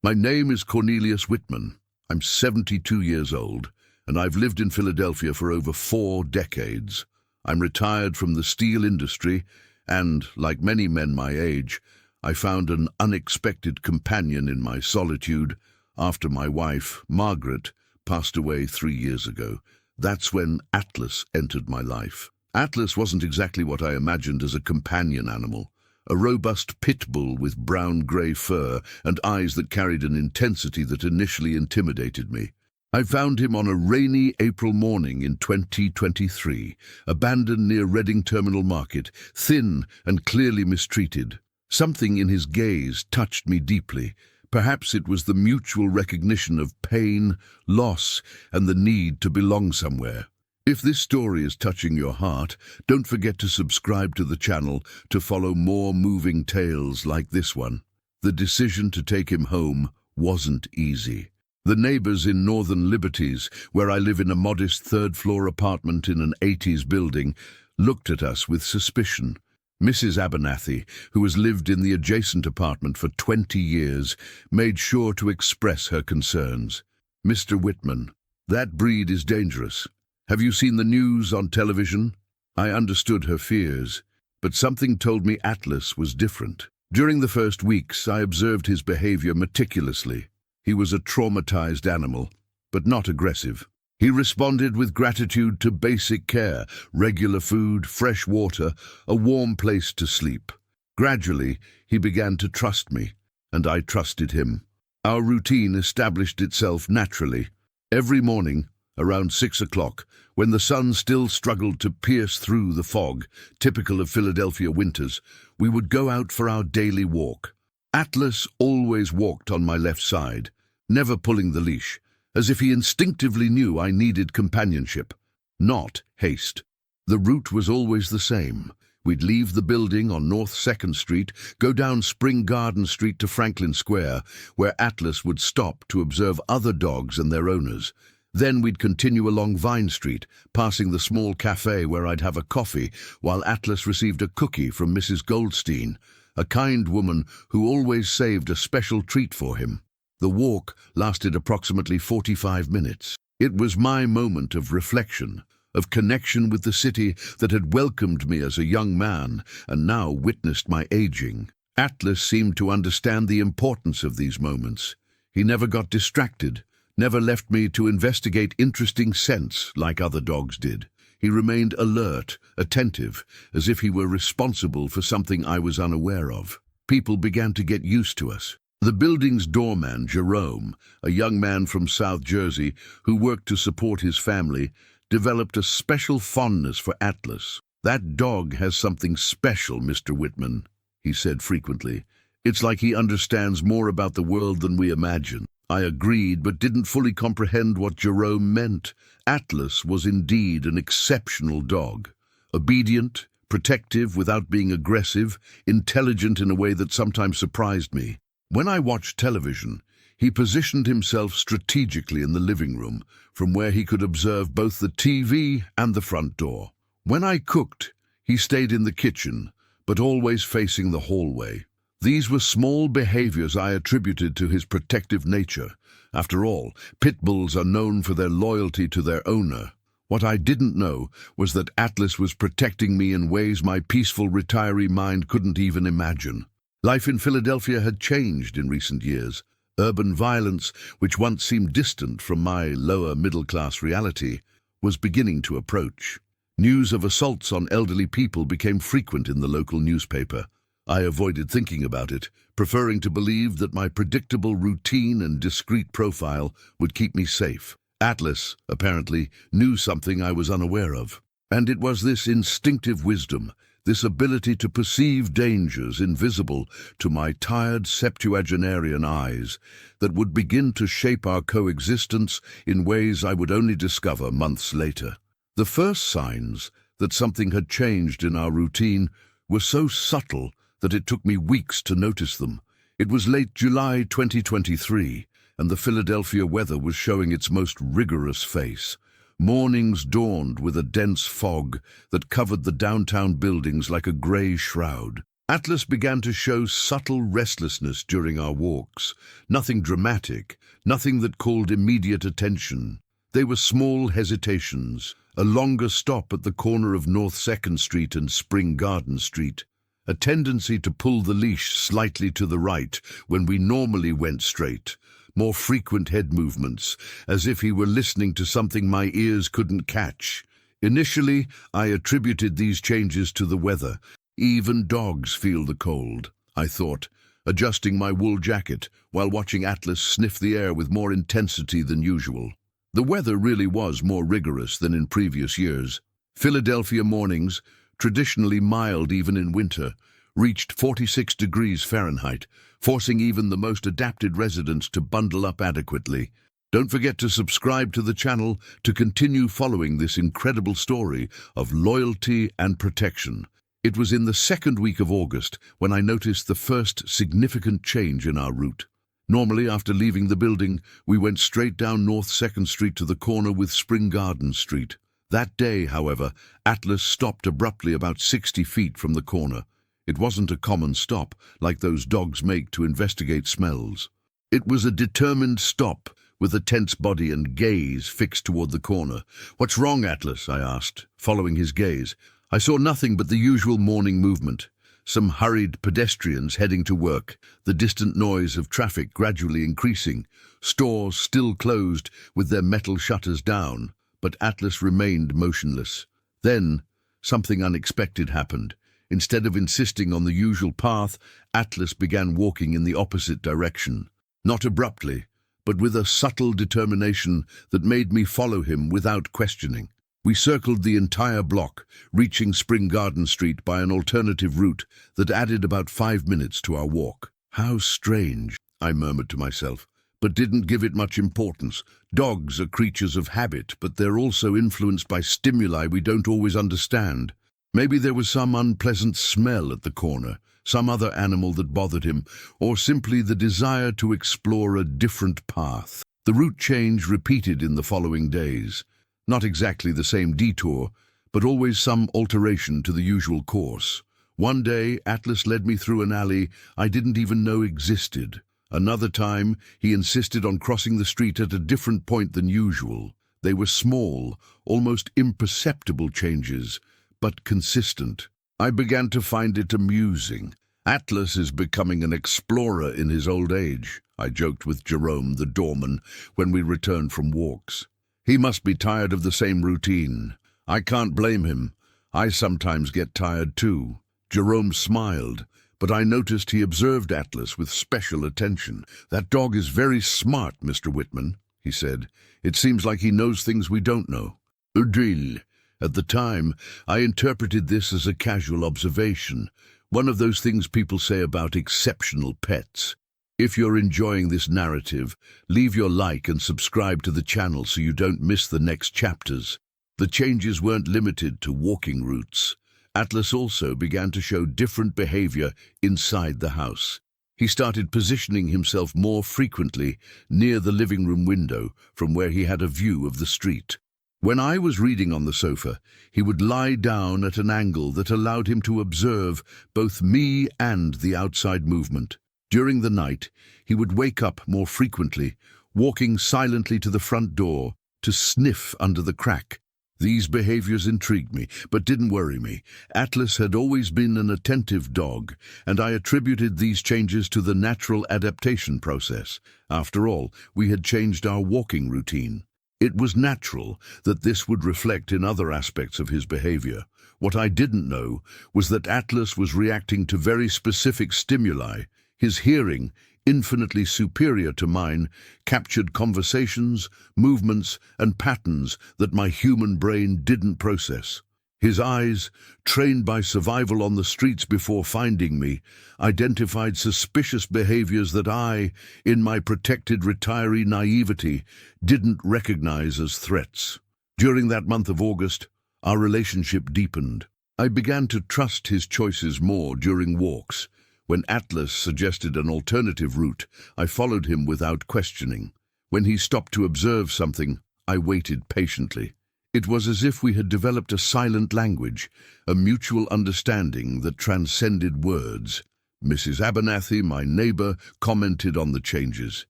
My name is Cornelius Whitman. I'm 72 years old, and I've lived in Philadelphia for over 4 decades. I'm retired from the steel industry, and, like many men my age, I found an unexpected companion in my solitude after my wife, Margaret, passed away 3 years ago. That's when Atlas entered my life. Atlas wasn't exactly what I imagined as a companion animal. A robust pit bull with brown-grey fur and eyes that carried an intensity that initially intimidated me. I found him on a rainy April morning in 2023, abandoned near Reading Terminal Market, thin and clearly mistreated. Something in his gaze touched me deeply. Perhaps it was the mutual recognition of pain, loss, and the need to belong somewhere. If this story is touching your heart, don't forget to subscribe to the channel to follow more moving tales like this one. The decision to take him home wasn't easy. The neighbors in Northern Liberties, where I live in a modest third-floor apartment in an 80s building, looked at us with suspicion. Mrs. Abernathy, who has lived in the adjacent apartment for 20 years, made sure to express her concerns. "Mr. Whitman, that breed is dangerous. Have you seen the news on television?" I understood her fears, but something told me Atlas was different. During the first weeks, I observed his behavior meticulously. He was a traumatized animal, but not aggressive. He responded with gratitude to basic care, regular food, fresh water, a warm place to sleep. Gradually, he began to trust me, and I trusted him. Our routine established itself naturally. Every morning, around 6 o'clock, when the sun still struggled to pierce through the fog, typical of Philadelphia winters, we would go out for our daily walk. Atlas always walked on my left side, never pulling the leash, as if he instinctively knew I needed companionship, not haste. The route was always the same. We'd leave the building on North 2nd Street, go down Spring Garden Street to Franklin Square, where Atlas would stop to observe other dogs and their owners. Then we'd continue along Vine Street, passing the small cafe where I'd have a coffee, while Atlas received a cookie from Mrs. Goldstein, a kind woman who always saved a special treat for him. The walk lasted approximately 45 minutes. It was my moment of reflection, of connection with the city that had welcomed me as a young man and now witnessed my aging. Atlas seemed to understand the importance of these moments. He never got distracted, never left me to investigate interesting scents like other dogs did. He remained alert, attentive, as if he were responsible for something I was unaware of. People began to get used to us. The building's doorman, Jerome, a young man from South Jersey who worked to support his family, developed a special fondness for Atlas. "That dog has something special, Mr. Whitman," he said frequently. "It's like he understands more about the world than we imagine." I agreed, but didn't fully comprehend what Jerome meant. Atlas was indeed an exceptional dog. Obedient, protective without being aggressive, intelligent in a way that sometimes surprised me. When I watched television, he positioned himself strategically in the living room, from where he could observe both the TV and the front door. When I cooked, he stayed in the kitchen, but always facing the hallway. These were small behaviors I attributed to his protective nature. After all, pit bulls are known for their loyalty to their owner. What I didn't know was that Atlas was protecting me in ways my peaceful retiree mind couldn't even imagine. Life in Philadelphia had changed in recent years. Urban violence, which once seemed distant from my lower middle-class reality, was beginning to approach. News of assaults on elderly people became frequent in the local newspaper. I avoided thinking about it, preferring to believe that my predictable routine and discreet profile would keep me safe. Atlas, apparently, knew something I was unaware of. And it was this instinctive wisdom, this ability to perceive dangers invisible to my tired septuagenarian eyes, that would begin to shape our coexistence in ways I would only discover months later. The first signs that something had changed in our routine were so subtle that it took me weeks to notice them. It was late July 2023, and the Philadelphia weather was showing its most rigorous face. Mornings dawned with a dense fog that covered the downtown buildings like a gray shroud. Atlas began to show subtle restlessness during our walks. Nothing dramatic, nothing that called immediate attention. They were small hesitations, a longer stop at the corner of North 2nd Street and Spring Garden Street, a tendency to pull the leash slightly to the right when we normally went straight, more frequent head movements, as if he were listening to something my ears couldn't catch. Initially, I attributed these changes to the weather. Even dogs feel the cold, I thought, adjusting my wool jacket while watching Atlas sniff the air with more intensity than usual. The weather really was more rigorous than in previous years. Philadelphia mornings, traditionally mild even in winter, reached 46 degrees Fahrenheit, forcing even the most adapted residents to bundle up adequately. Don't forget to subscribe to the channel to continue following this incredible story of loyalty and protection. It was in the second week of August when I noticed the first significant change in our route. Normally, after leaving the building, we went straight down North 2nd Street to the corner with Spring Garden Street. That day, however, Atlas stopped abruptly about 60 feet from the corner. It wasn't a common stop, like those dogs make to investigate smells. It was a determined stop, with a tense body and gaze fixed toward the corner. "What's wrong, Atlas?" I asked, following his gaze. I saw nothing but the usual morning movement. Some hurried pedestrians heading to work, the distant noise of traffic gradually increasing, stores still closed with their metal shutters down, but Atlas remained motionless. Then, something unexpected happened. Instead of insisting on the usual path, Atlas began walking in the opposite direction. Not abruptly, but with a subtle determination that made me follow him without questioning. We circled the entire block, reaching Spring Garden Street by an alternative route that added about 5 minutes to our walk. "How strange," I murmured to myself, but didn't give it much importance. Dogs are creatures of habit, but they're also influenced by stimuli we don't always understand. Maybe there was some unpleasant smell at the corner, some other animal that bothered him, or simply the desire to explore a different path. The route change repeated in the following days. Not exactly the same detour, but always some alteration to the usual course. One day, Atlas led me through an alley I didn't even know existed. Another time, he insisted on crossing the street at a different point than usual. They were small, almost imperceptible changes, but consistent. I began to find it amusing. Atlas is becoming an explorer in his old age, I joked with Jerome, the doorman, when we returned from walks. He must be tired of the same routine. I can't blame him. I sometimes get tired too. Jerome smiled, but I noticed he observed Atlas with special attention. "That dog is very smart, Mr. Whitman," he said. "It seems like he knows things we don't know." Udil. At the time, I interpreted this as a casual observation, one of those things people say about exceptional pets. If you're enjoying this narrative, leave your like and subscribe to the channel so you don't miss the next chapters. The changes weren't limited to walking routes. Atlas also began to show different behavior inside the house. He started positioning himself more frequently near the living room window from where he had a view of the street. When I was reading on the sofa, he would lie down at an angle that allowed him to observe both me and the outside movement. During the night, he would wake up more frequently, walking silently to the front door to sniff under the crack. These behaviors intrigued me, but didn't worry me. Atlas had always been an attentive dog, and I attributed these changes to the natural adaptation process. After all, we had changed our walking routine. It was natural that this would reflect in other aspects of his behavior. What I didn't know was that Atlas was reacting to very specific stimuli. His hearing, infinitely superior to mine, captured conversations, movements, and patterns that my human brain didn't process. His eyes, trained by survival on the streets before finding me, identified suspicious behaviors that I, in my protected retiree naivety, didn't recognize as threats. During that month of August, our relationship deepened. I began to trust his choices more during walks. When Atlas suggested an alternative route, I followed him without questioning. When he stopped to observe something, I waited patiently. It was as if we had developed a silent language, a mutual understanding that transcended words. Mrs. Abernathy, my neighbour, commented on the changes.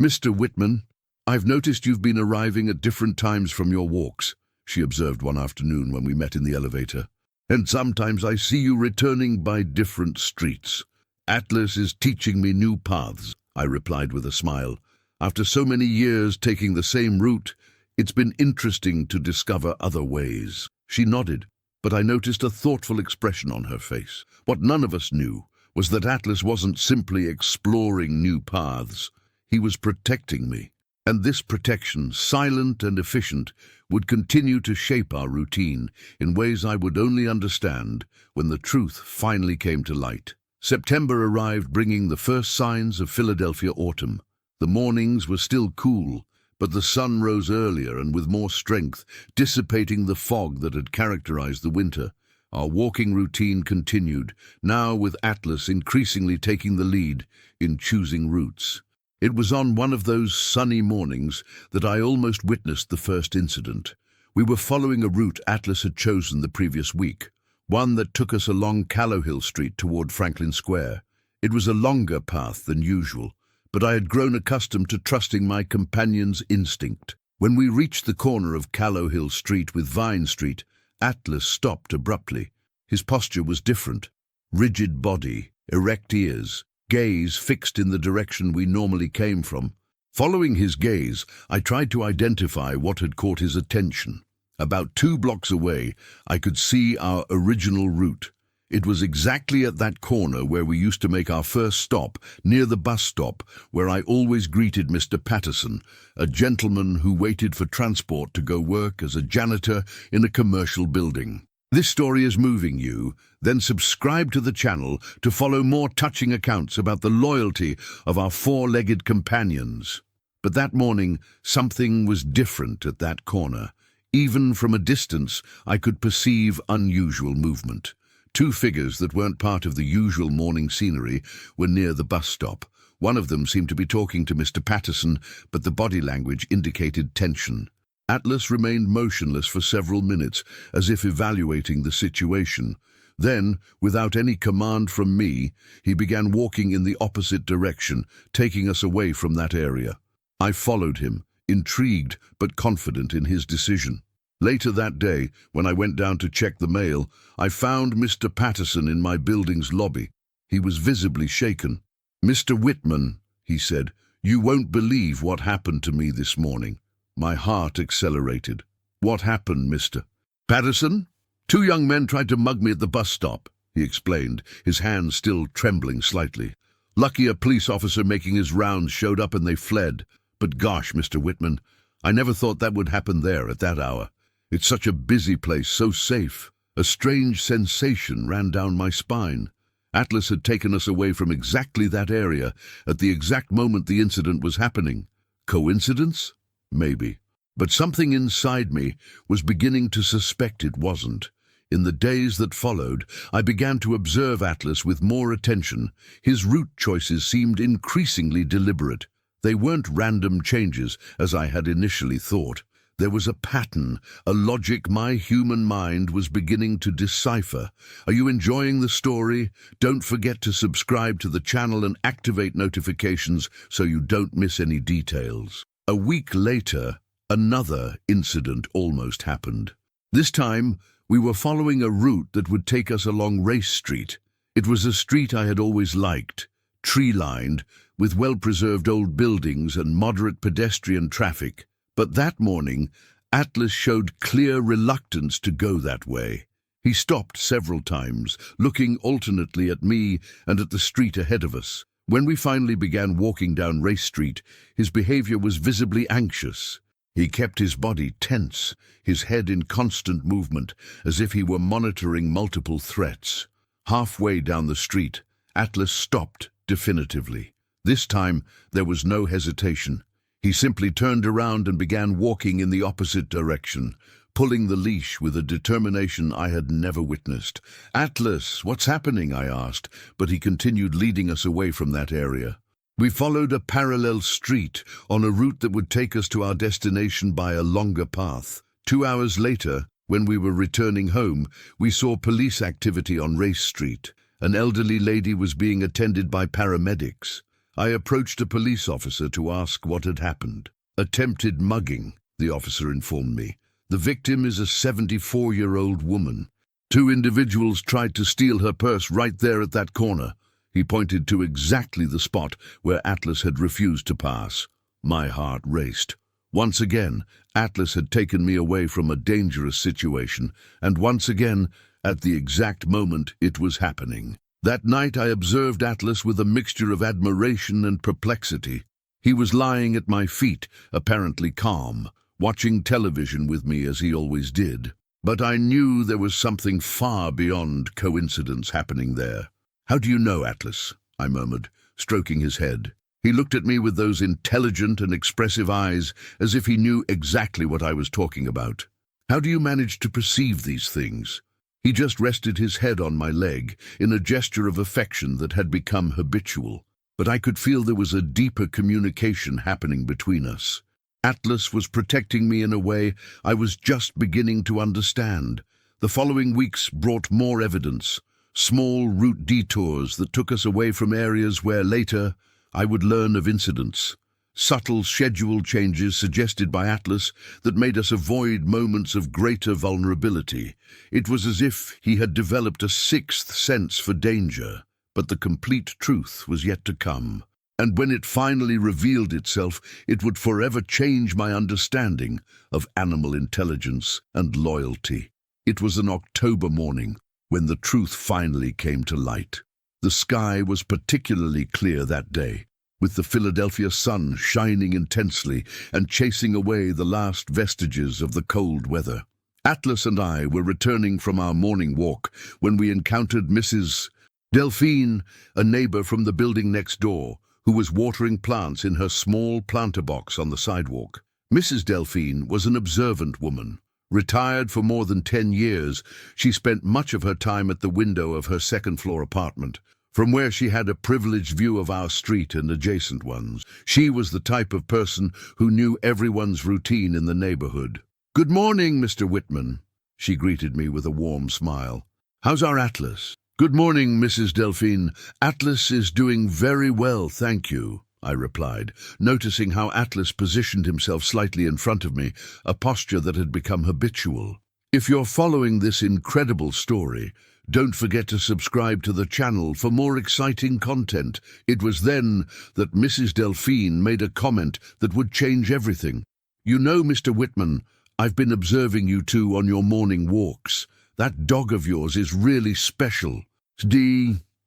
"Mr. Whitman, I've noticed you've been arriving at different times from your walks," she observed one afternoon when we met in the elevator. "And sometimes I see you returning by different streets. Atlas is teaching me new paths," I replied with a smile. "After so many years taking the same route, it's been interesting to discover other ways." She nodded, but I noticed a thoughtful expression on her face. What none of us knew was that Atlas wasn't simply exploring new paths. He was protecting me. And this protection, silent and efficient, would continue to shape our routine in ways I would only understand when the truth finally came to light. September arrived, bringing the first signs of Philadelphia autumn. The mornings were still cool, but the sun rose earlier and with more strength, dissipating the fog that had characterized the winter. Our walking routine continued, now with Atlas increasingly taking the lead in choosing routes. It was on one of those sunny mornings that I almost witnessed the first incident. We were following a route Atlas had chosen the previous week, one that took us along Callowhill Street toward Franklin Square. It was a longer path than usual, but I had grown accustomed to trusting my companion's instinct. When we reached the corner of Callowhill Street with Vine Street, Atlas stopped abruptly. His posture was different. Rigid body, erect ears, gaze fixed in the direction we normally came from. Following his gaze, I tried to identify what had caught his attention. About 2 blocks away, I could see our original route. It was exactly at that corner where we used to make our first stop, near the bus stop, where I always greeted Mr. Patterson, a gentleman who waited for transport to go work as a janitor in a commercial building. This story is moving you? Then subscribe to the channel to follow more touching accounts about the loyalty of our 4-legged companions. But that morning, something was different at that corner. Even from a distance, I could perceive unusual movement. 2 figures that weren't part of the usual morning scenery were near the bus stop. One of them seemed to be talking to Mr. Patterson, but the body language indicated tension. Atlas remained motionless for several minutes, as if evaluating the situation. Then, without any command from me, he began walking in the opposite direction, taking us away from that area. I followed him, intrigued but confident in his decision. Later that day, when I went down to check the mail, I found Mr. Patterson in my building's lobby. He was visibly shaken. "Mr. Whitman," he said, "you won't believe what happened to me this morning." My heart accelerated. "What happened, Mr. Patterson?" "2 young men tried to mug me at the bus stop," he explained, his hands still trembling slightly. "Lucky a police officer making his rounds showed up and they fled. But gosh, Mr. Whitman, I never thought that would happen there at that hour. It's such a busy place, so safe." A strange sensation ran down my spine. Atlas had taken us away from exactly that area at the exact moment the incident was happening. Coincidence? Maybe. But something inside me was beginning to suspect it wasn't. In the days that followed, I began to observe Atlas with more attention. His route choices seemed increasingly deliberate. They weren't random changes, as I had initially thought. There was a pattern, a logic my human mind was beginning to decipher. Are you enjoying the story? Don't forget to subscribe to the channel and activate notifications so you don't miss any details. A week later, another incident almost happened. This time, we were following a route that would take us along Race Street. It was a street I had always liked, tree-lined, with well-preserved old buildings and moderate pedestrian traffic. But that morning, Atlas showed clear reluctance to go that way. He stopped several times, looking alternately at me and at the street ahead of us. When we finally began walking down Race Street, his behavior was visibly anxious. He kept his body tense, his head in constant movement, as if he were monitoring multiple threats. Halfway down the street, Atlas stopped definitively. This time, there was no hesitation. He simply turned around and began walking in the opposite direction, pulling the leash with a determination I had never witnessed. "Atlas, what's happening?" I asked, but he continued leading us away from that area. We followed a parallel street on a route that would take us to our destination by a longer path. 2 hours later, when we were returning home, we saw police activity on Race Street. An elderly lady was being attended by paramedics. I approached a police officer to ask what had happened. Attempted mugging, the officer informed me. The victim is a 74-year-old woman. 2 individuals tried to steal her purse right there at that corner. He pointed to exactly the spot where Atlas had refused to pass. My heart raced. Once again, Atlas had taken me away from a dangerous situation, and once again, at the exact moment it was happening. That night I observed Atlas with a mixture of admiration and perplexity. He was lying at my feet, apparently calm, watching television with me as he always did. But I knew there was something far beyond coincidence happening there. "How do you know, Atlas?" I murmured, stroking his head. He looked at me with those intelligent and expressive eyes, as if he knew exactly what I was talking about. "How do you manage to perceive these things?" He just rested his head on my leg, in a gesture of affection that had become habitual. But I could feel there was a deeper communication happening between us. Atlas was protecting me in a way I was just beginning to understand. The following weeks brought more evidence, small route detours that took us away from areas where later I would learn of incidents. Subtle schedule changes suggested by Atlas that made us avoid moments of greater vulnerability. It was as if he had developed a sixth sense for danger, but the complete truth was yet to come. And when it finally revealed itself, it would forever change my understanding of animal intelligence and loyalty. It was an October morning when the truth finally came to light. The sky was particularly clear that day, with the Philadelphia sun shining intensely and chasing away the last vestiges of the cold weather. Atlas and I were returning from our morning walk when we encountered Mrs. Delphine, a neighbor from the building next door, who was watering plants in her small planter box on the sidewalk. Mrs. Delphine was an observant woman. Retired for more than 10 years, she spent much of her time at the window of her second-floor apartment, from where she had a privileged view of our street and adjacent ones. She was the type of person who knew everyone's routine in the neighborhood. "Good morning, Mr. Whitman," she greeted me with a warm smile. "How's our Atlas?" "Good morning, Mrs. Delphine. Atlas is doing very well, thank you," I replied, noticing how Atlas positioned himself slightly in front of me, a posture that had become habitual. "If you're following this incredible story, don't forget to subscribe to the channel for more exciting content." It was then that Mrs. Delphine made a comment that would change everything. "You know, Mr. Whitman, I've been observing you two on your morning walks. That dog of yours is really special."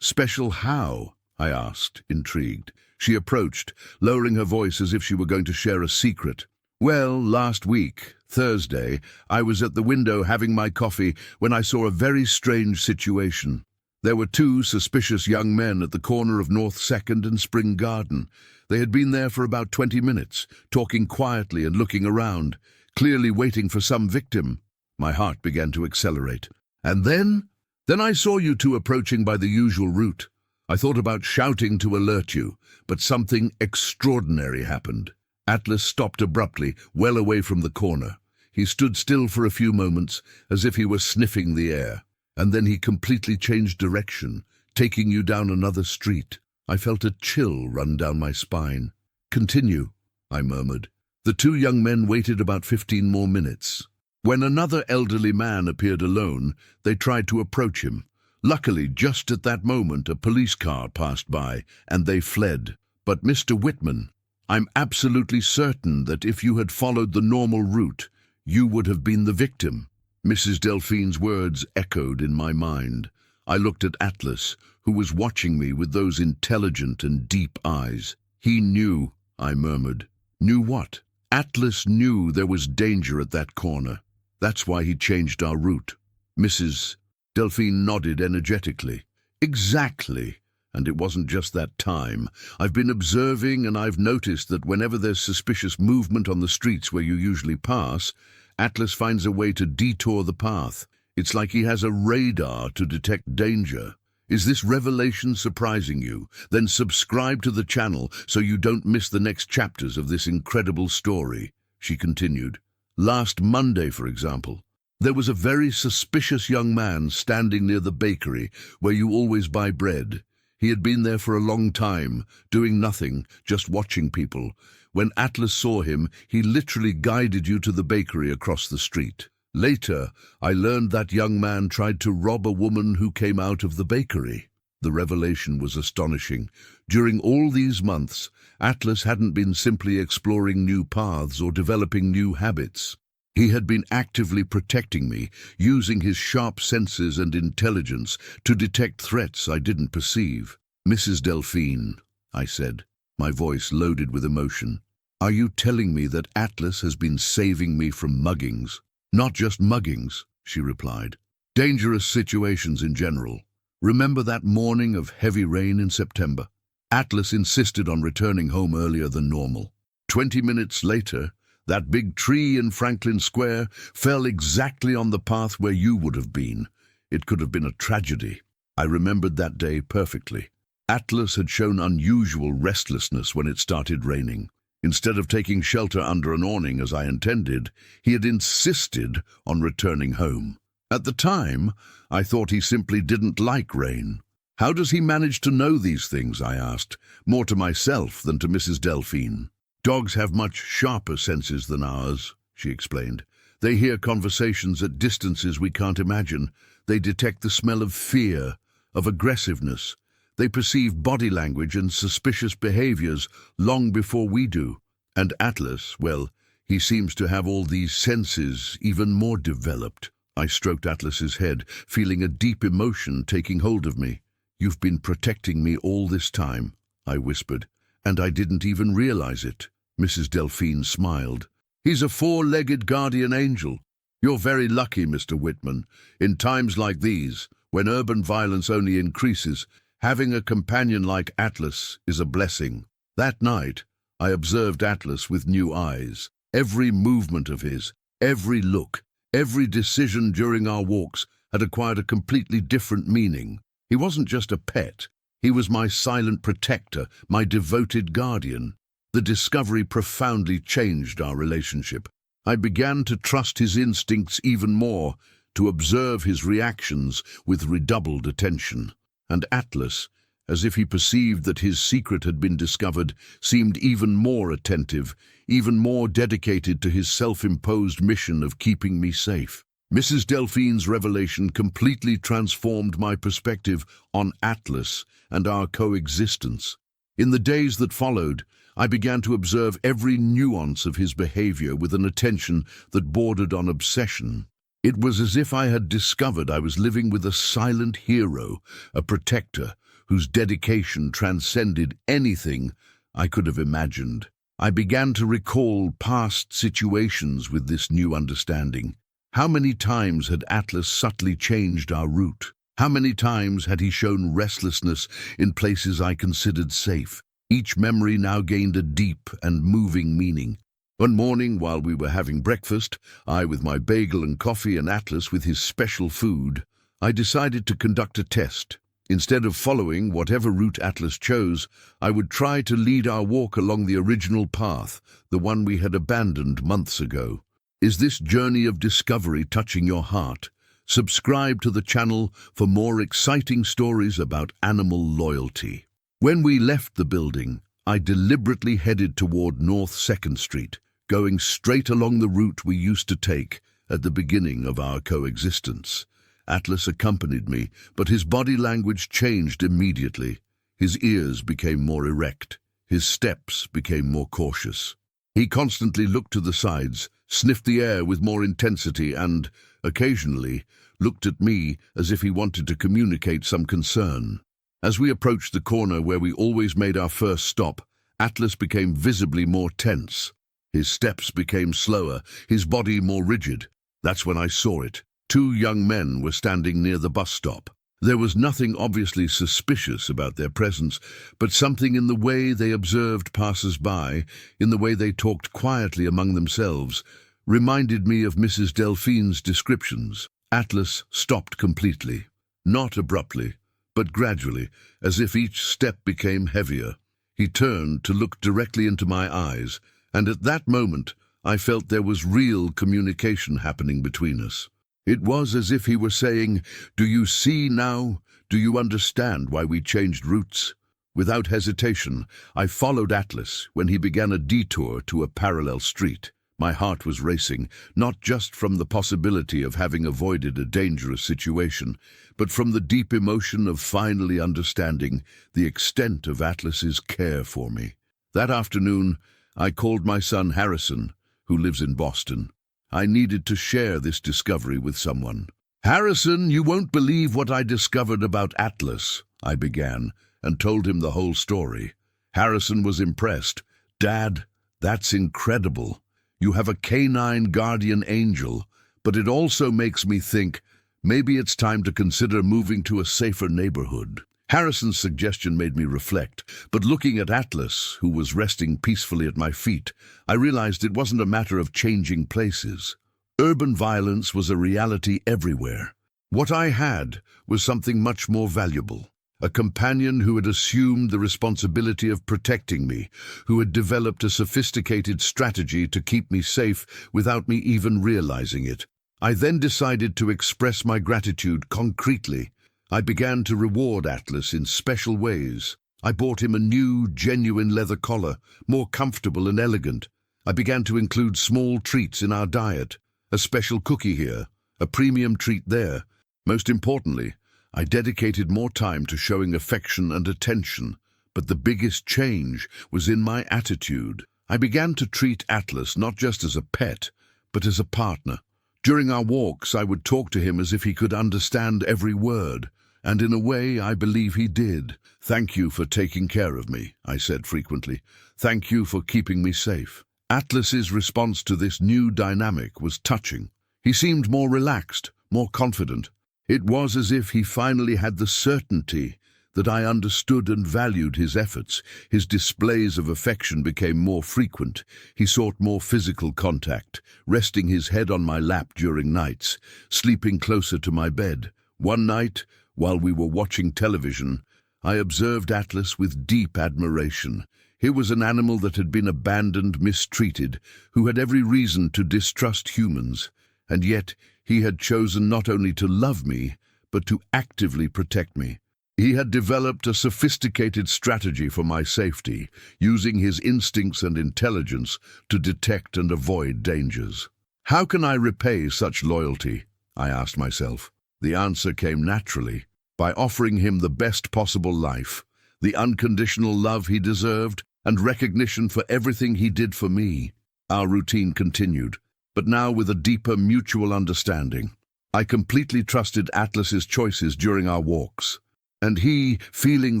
Special how?" I asked, intrigued. She approached, lowering her voice as if she were going to share a secret. "Well, last week, Thursday, I was at the window having my coffee when I saw a very strange situation. There were 2 suspicious young men at the corner of North 2nd and Spring Garden. They had been there for about 20 minutes, talking quietly and looking around, clearly waiting for some victim." My heart began to accelerate. "And then I saw you two approaching by the usual route. I thought about shouting to alert you, but something extraordinary happened." Atlas stopped abruptly, well away from the corner. He stood still for a few moments, as if he were sniffing the air. And then he completely changed direction, taking you down another street. I felt a chill run down my spine. "Continue," I murmured. The 2 young men waited about 15 more minutes. When another elderly man appeared alone, they tried to approach him. Luckily, just at that moment, a police car passed by, and they fled. "But Mr. Whitman, I'm absolutely certain that if you had followed the normal route, you would have been the victim." Mrs. Delphine's words echoed in my mind. I looked at Atlas, who was watching me with those intelligent and deep eyes. "He knew," I murmured. "Knew what?" "Atlas knew there was danger at that corner. That's why he changed our route." Mrs. Delphine nodded energetically. "Exactly. And it wasn't just that time. I've been observing, and I've noticed that whenever there's suspicious movement on the streets where you usually pass, Atlas finds a way to detour the path. It's like he has a radar to detect danger. Is this revelation surprising you? Then subscribe to the channel so you don't miss the next chapters of this incredible story," she continued, Last Monday, for example, there was a very suspicious young man standing near the bakery where you always buy bread. He had been there for a long time, doing nothing, just watching people. When Atlas saw him, he literally guided you to the bakery across the street. Later, I learned that young man tried to rob a woman who came out of the bakery. The revelation was astonishing. During all these months, Atlas hadn't been simply exploring new paths or developing new habits. He had been actively protecting me, using his sharp senses and intelligence to detect threats I didn't perceive. "Mrs. Delphine," I said, my voice loaded with emotion, "are you telling me that Atlas has been saving me from muggings?" "Not just muggings," she replied. "Dangerous situations in general. Remember that morning of heavy rain in September? Atlas insisted on returning home earlier than normal. 20 minutes later, that big tree in Franklin Square fell exactly on the path where you would have been. It could have been a tragedy." I remembered that day perfectly. Atlas had shown unusual restlessness when it started raining. Instead of taking shelter under an awning as I intended, he had insisted on returning home. At the time, I thought he simply didn't like rain. "How does he manage to know these things?" I asked, more to myself than to Mrs. Delphine. "Dogs have much sharper senses than ours," she explained. "They hear conversations at distances we can't imagine. They detect the smell of fear, of aggressiveness. They perceive body language and suspicious behaviors long before we do. And Atlas, well, he seems to have all these senses even more developed." I stroked Atlas's head, feeling a deep emotion taking hold of me. "You've been protecting me all this time," I whispered, "and I didn't even realize it." Mrs. Delphine smiled. "He's a four-legged guardian angel. You're very lucky, Mr. Whitman. In times like these, when urban violence only increases, having a companion like Atlas is a blessing." That night, I observed Atlas with new eyes. Every movement of his, every look, every decision during our walks had acquired a completely different meaning. He wasn't just a pet. He was my silent protector, my devoted guardian. The discovery profoundly changed our relationship. I began to trust his instincts even more, to observe his reactions with redoubled attention. And Atlas, as if he perceived that his secret had been discovered, seemed even more attentive, even more dedicated to his self-imposed mission of keeping me safe. Mrs. Delphine's revelation completely transformed my perspective on Atlas and our coexistence. In the days that followed, I began to observe every nuance of his behavior with an attention that bordered on obsession. It was as if I had discovered I was living with a silent hero, a protector, whose dedication transcended anything I could have imagined. I began to recall past situations with this new understanding. How many times had Atlas subtly changed our route? How many times had he shown restlessness in places I considered safe? Each memory now gained a deep and moving meaning. One morning, while we were having breakfast, I with my bagel and coffee and Atlas with his special food, I decided to conduct a test. Instead of following whatever route Atlas chose, I would try to lead our walk along the original path, the one we had abandoned months ago. Is this journey of discovery touching your heart? Subscribe to the channel for more exciting stories about animal loyalty. When we left the building, I deliberately headed toward North 2nd Street, going straight along the route we used to take at the beginning of our coexistence. Atlas accompanied me, but his body language changed immediately. His ears became more erect. His steps became more cautious. He constantly looked to the sides, sniffed the air with more intensity and, occasionally, looked at me as if he wanted to communicate some concern. As we approached the corner where we always made our first stop, Atlas became visibly more tense. His steps became slower, his body more rigid. That's when I saw it. 2 young men were standing near the bus stop. There was nothing obviously suspicious about their presence, but something in the way they observed passers-by, in the way they talked quietly among themselves, reminded me of Mrs. Delphine's descriptions. Atlas stopped completely, not abruptly, but gradually, as if each step became heavier. He turned to look directly into my eyes, and at that moment I felt there was real communication happening between us. It was as if he were saying, "Do you see now? Do you understand why we changed routes?" Without hesitation, I followed Atlas when he began a detour to a parallel street. My heart was racing, not just from the possibility of having avoided a dangerous situation, but from the deep emotion of finally understanding the extent of Atlas's care for me. That afternoon, I called my son Harrison, who lives in Boston. I needed to share this discovery with someone. "Harrison, you won't believe what I discovered about Atlas," I began, and told him the whole story. Harrison was impressed. "Dad, that's incredible. You have a canine guardian angel, but it also makes me think maybe it's time to consider moving to a safer neighborhood." Harrison's suggestion made me reflect, but looking at Atlas, who was resting peacefully at my feet, I realized it wasn't a matter of changing places. Urban violence was a reality everywhere. What I had was something much more valuable. A companion who had assumed the responsibility of protecting me, who had developed a sophisticated strategy to keep me safe without me even realizing it. I then decided to express my gratitude concretely. I began to reward Atlas in special ways. I bought him a new, genuine leather collar, more comfortable and elegant. I began to include small treats in our diet, a special cookie here, a premium treat there. Most importantly, I dedicated more time to showing affection and attention, but the biggest change was in my attitude. I began to treat Atlas not just as a pet, but as a partner. During our walks, I would talk to him as if he could understand every word, and in a way, I believe he did. "Thank you for taking care of me," I said frequently. "Thank you for keeping me safe." Atlas's response to this new dynamic was touching. He seemed more relaxed, more confident. It was as if he finally had the certainty that I understood and valued his efforts. His displays of affection became more frequent. He sought more physical contact, resting his head on my lap during nights, sleeping closer to my bed. One night, while we were watching television, I observed Atlas with deep admiration. Here was an animal that had been abandoned, mistreated, who had every reason to distrust humans, and yet he had chosen not only to love me, but to actively protect me. He had developed a sophisticated strategy for my safety, using his instincts and intelligence to detect and avoid dangers. How can I repay such loyalty? I asked myself. The answer came naturally, by offering him the best possible life, the unconditional love he deserved, and recognition for everything he did for me. Our routine continued, but now with a deeper mutual understanding. I completely trusted Atlas's choices during our walks, and he, feeling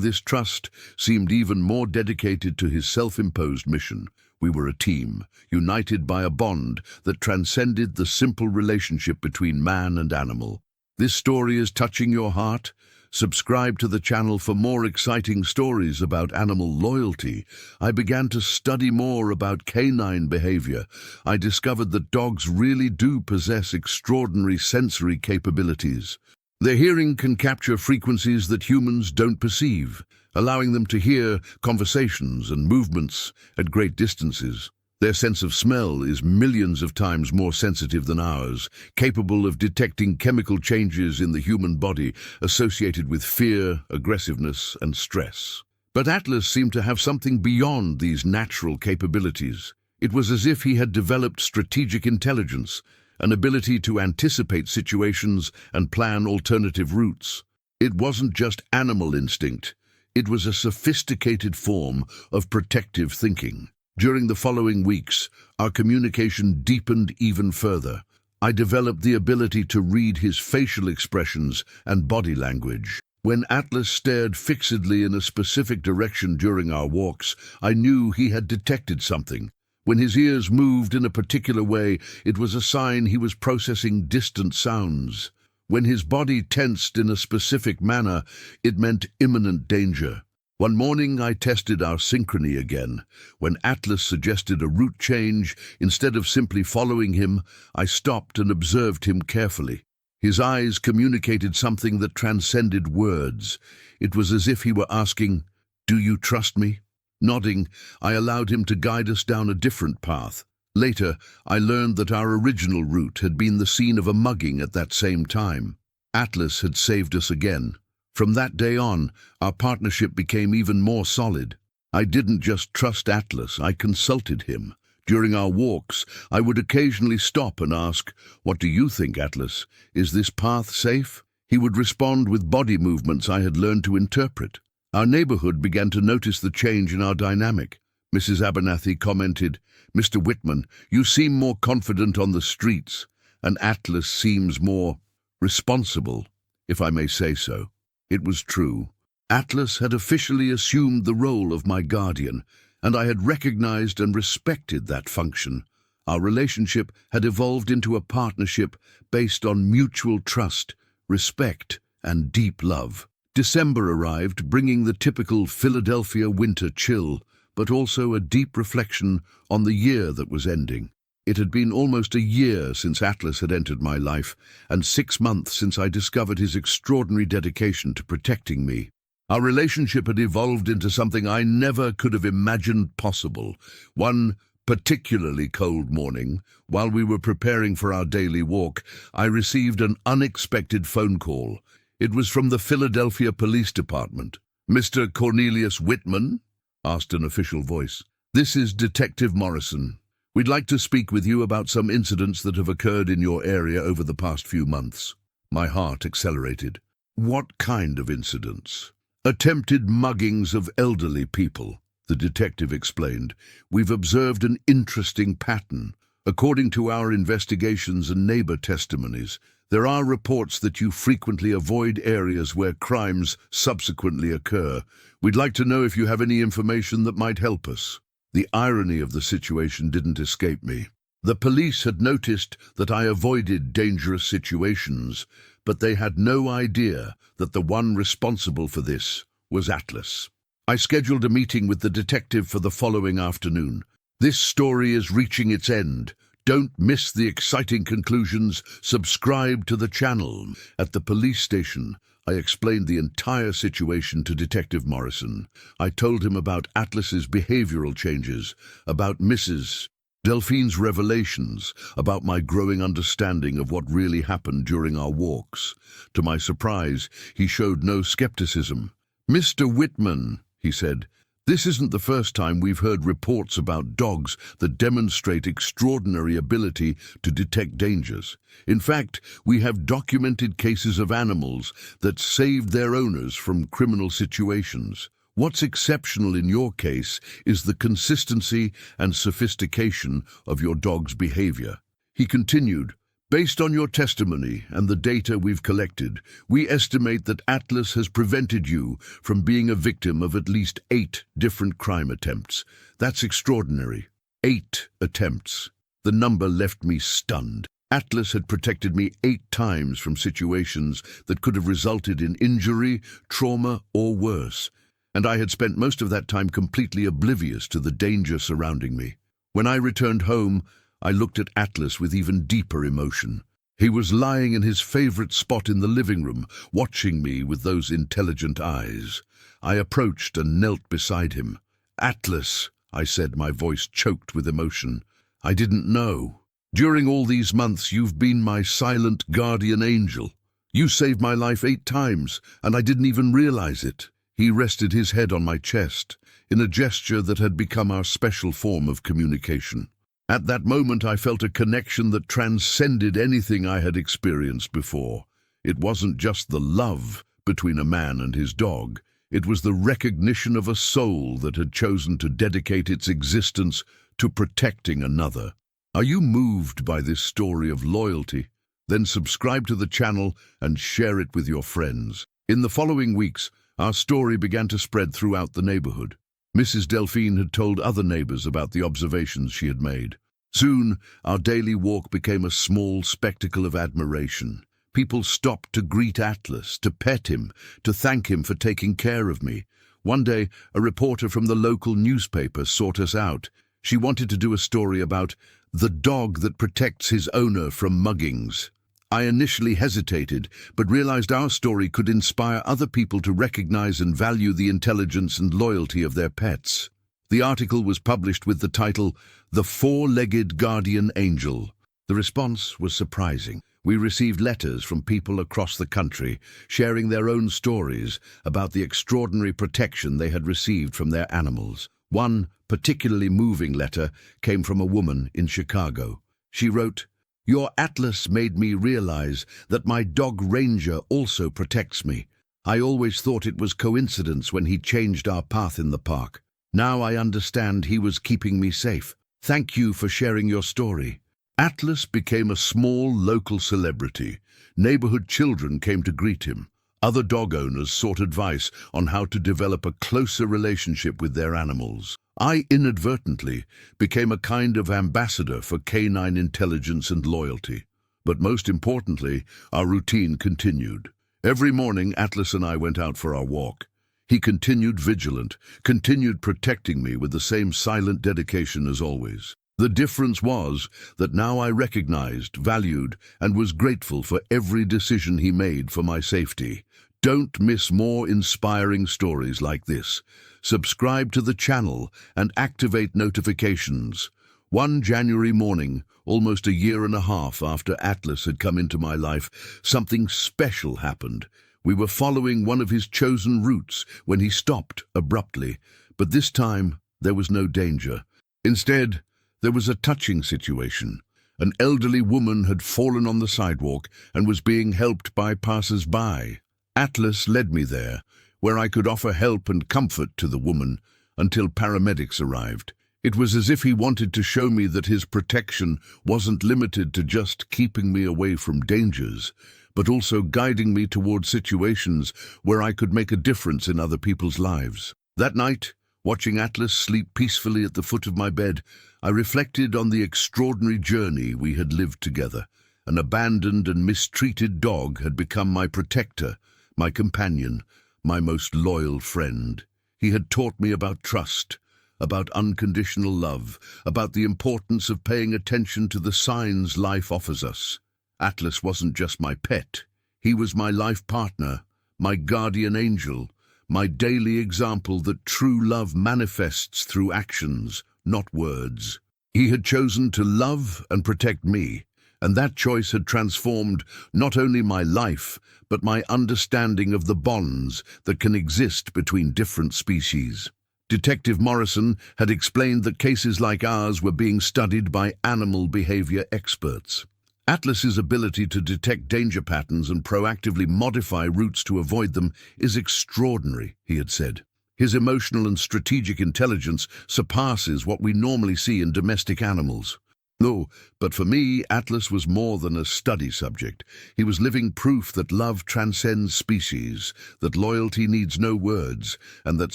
this trust, seemed even more dedicated to his self-imposed mission. We were a team, united by a bond that transcended the simple relationship between man and animal. This story is touching your heart? Subscribe to the channel for more exciting stories about animal loyalty. I began to study more about canine behavior. I discovered that dogs really do possess extraordinary sensory capabilities. Their hearing can capture frequencies that humans don't perceive, allowing them to hear conversations and movements at great distances. Their sense of smell is millions of times more sensitive than ours, capable of detecting chemical changes in the human body associated with fear, aggressiveness, and stress. But Atlas seemed to have something beyond these natural capabilities. It was as if he had developed strategic intelligence, an ability to anticipate situations and plan alternative routes. It wasn't just animal instinct. It was a sophisticated form of protective thinking. During the following weeks, our communication deepened even further. I developed the ability to read his facial expressions and body language. When Atlas stared fixedly in a specific direction during our walks, I knew he had detected something. When his ears moved in a particular way, it was a sign he was processing distant sounds. When his body tensed in a specific manner, it meant imminent danger. One morning I tested our synchrony again. When Atlas suggested a route change, instead of simply following him, I stopped and observed him carefully. His eyes communicated something that transcended words. It was as if he were asking, "Do you trust me?" Nodding, I allowed him to guide us down a different path. Later, I learned that our original route had been the scene of a mugging at that same time. Atlas had saved us again. From that day on, our partnership became even more solid. I didn't just trust Atlas, I consulted him. During our walks, I would occasionally stop and ask, "What do you think, Atlas? Is this path safe?" He would respond with body movements I had learned to interpret. Our neighborhood began to notice the change in our dynamic. Mrs. Abernathy commented, "Mr. Whitman, you seem more confident on the streets, and Atlas seems more responsible, if I may say so." It was true. Atlas had officially assumed the role of my guardian, and I had recognized and respected that function. Our relationship had evolved into a partnership based on mutual trust, respect, and deep love. December arrived, bringing the typical Philadelphia winter chill, but also a deep reflection on the year that was ending. It had been almost a year since Atlas had entered my life, and 6 months since I discovered his extraordinary dedication to protecting me. Our relationship had evolved into something I never could have imagined possible. One particularly cold morning, while we were preparing for our daily walk, I received an unexpected phone call. It was from the Philadelphia Police Department. "Mr. Cornelius Whitman?" asked an official voice. "This is Detective Morrison. We'd like to speak with you about some incidents that have occurred in your area over the past few months." My heart accelerated. "What kind of incidents?" "Attempted muggings of elderly people," the detective explained. "We've observed an interesting pattern. According to our investigations and neighbor testimonies, there are reports that you frequently avoid areas where crimes subsequently occur. We'd like to know if you have any information that might help us." The irony of the situation didn't escape me. The police had noticed that I avoided dangerous situations, but they had no idea that the one responsible for this was Atlas. I scheduled a meeting with the detective for the following afternoon. "This story is reaching its end. Don't miss the exciting conclusions. Subscribe to the channel." At the police station, I explained the entire situation to Detective Morrison. I told him about Atlas's behavioral changes, about Mrs. Delphine's revelations, about my growing understanding of what really happened during our walks. To my surprise, he showed no skepticism. "Mr. Whitman," he said, "this isn't the first time we've heard reports about dogs that demonstrate extraordinary ability to detect dangers. In fact, we have documented cases of animals that saved their owners from criminal situations. What's exceptional in your case is the consistency and sophistication of your dog's behavior." He continued, "Based on your testimony and the data we've collected, we estimate that Atlas has prevented you from being a victim of at least 8 different crime attempts. That's extraordinary. 8 attempts. The number left me stunned. Atlas had protected me 8 times from situations that could have resulted in injury, trauma, or worse, and I had spent most of that time completely oblivious to the danger surrounding me. When I returned home, I looked at Atlas with even deeper emotion. He was lying in his favorite spot in the living room, watching me with those intelligent eyes. I approached and knelt beside him. "Atlas," I said, my voice choked with emotion, "I didn't know. During all these months, you've been my silent guardian angel. You saved my life 8 times, and I didn't even realize it." He rested his head on my chest, in a gesture that had become our special form of communication. At that moment, I felt a connection that transcended anything I had experienced before. It wasn't just the love between a man and his dog. It was the recognition of a soul that had chosen to dedicate its existence to protecting another. Are you moved by this story of loyalty? Then subscribe to the channel and share it with your friends. In the following weeks, our story began to spread throughout the neighborhood. Mrs. Delphine had told other neighbors about the observations she had made. Soon, our daily walk became a small spectacle of admiration. People stopped to greet Atlas, to pet him, to thank him for taking care of me. One day, a reporter from the local newspaper sought us out. She wanted to do a story about the dog that protects his owner from muggings. I initially hesitated, but realized our story could inspire other people to recognize and value the intelligence and loyalty of their pets. The article was published with the title, "The Four-Legged Guardian Angel." The response was surprising. We received letters from people across the country sharing their own stories about the extraordinary protection they had received from their animals. One particularly moving letter came from a woman in Chicago. She wrote, "Your Atlas made me realize that my dog Ranger also protects me. I always thought it was coincidence when he changed our path in the park. Now I understand he was keeping me safe. Thank you for sharing your story." Atlas became a small local celebrity. Neighborhood children came to greet him. Other dog owners sought advice on how to develop a closer relationship with their animals. I inadvertently became a kind of ambassador for canine intelligence and loyalty. But most importantly, our routine continued. Every morning, Atlas and I went out for our walk. He continued vigilant, continued protecting me with the same silent dedication as always. The difference was that now I recognized, valued, and was grateful for every decision he made for my safety. Don't miss more inspiring stories like this. Subscribe to the channel and activate notifications. One January morning, almost a year and a half after Atlas had come into my life, something special happened. We were following one of his chosen routes when he stopped abruptly, but this time there was no danger. Instead, there was a touching situation. An elderly woman had fallen on the sidewalk and was being helped by passers-by. Atlas led me there, where I could offer help and comfort to the woman until paramedics arrived. It was as if he wanted to show me that his protection wasn't limited to just keeping me away from dangers, but also guiding me toward situations where I could make a difference in other people's lives. That night, watching Atlas sleep peacefully at the foot of my bed, I reflected on the extraordinary journey we had lived together. An abandoned and mistreated dog had become my protector, my companion, my most loyal friend. He had taught me about trust, about unconditional love, about the importance of paying attention to the signs life offers us. Atlas wasn't just my pet. He was my life partner, my guardian angel, my daily example that true love manifests through actions, not words. He had chosen to love and protect me, and that choice had transformed not only my life, but my understanding of the bonds that can exist between different species. Detective Morrison had explained that cases like ours were being studied by animal behavior experts. Atlas's ability to detect danger patterns and proactively modify routes to avoid them is extraordinary, he had said. His emotional and strategic intelligence surpasses what we normally see in domestic animals. No, but for me, Atlas was more than a study subject. He was living proof that love transcends species, that loyalty needs no words, and that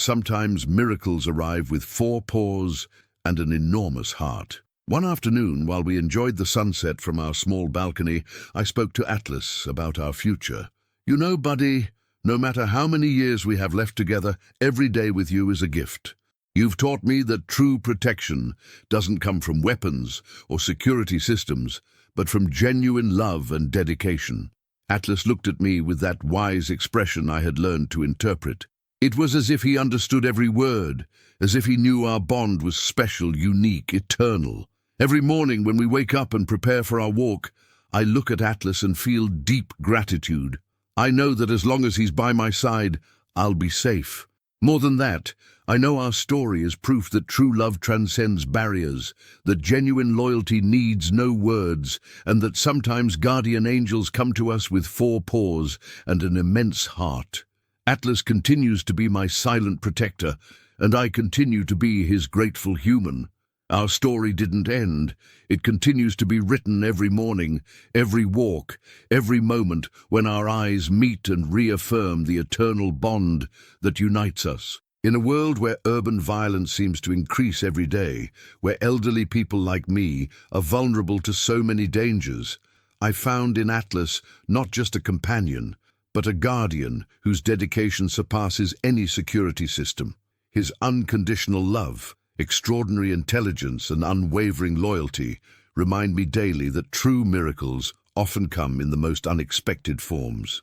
sometimes miracles arrive with 4 paws and an enormous heart. One afternoon, while we enjoyed the sunset from our small balcony, I spoke to Atlas about our future. "You know, buddy, no matter how many years we have left together, every day with you is a gift. You've taught me that true protection doesn't come from weapons or security systems, but from genuine love and dedication." Atlas looked at me with that wise expression I had learned to interpret. It was as if he understood every word, as if he knew our bond was special, unique, eternal. Every morning when we wake up and prepare for our walk, I look at Atlas and feel deep gratitude. I know that as long as he's by my side, I'll be safe. More than that, I know our story is proof that true love transcends barriers, that genuine loyalty needs no words, and that sometimes guardian angels come to us with 4 paws and an immense heart. Atlas continues to be my silent protector, and I continue to be his grateful human. Our story didn't end. It continues to be written every morning, every walk, every moment when our eyes meet and reaffirm the eternal bond that unites us. In a world where urban violence seems to increase every day, where elderly people like me are vulnerable to so many dangers, I found in Atlas not just a companion, but a guardian whose dedication surpasses any security system. His unconditional love, extraordinary intelligence and unwavering loyalty remind me daily that true miracles often come in the most unexpected forms.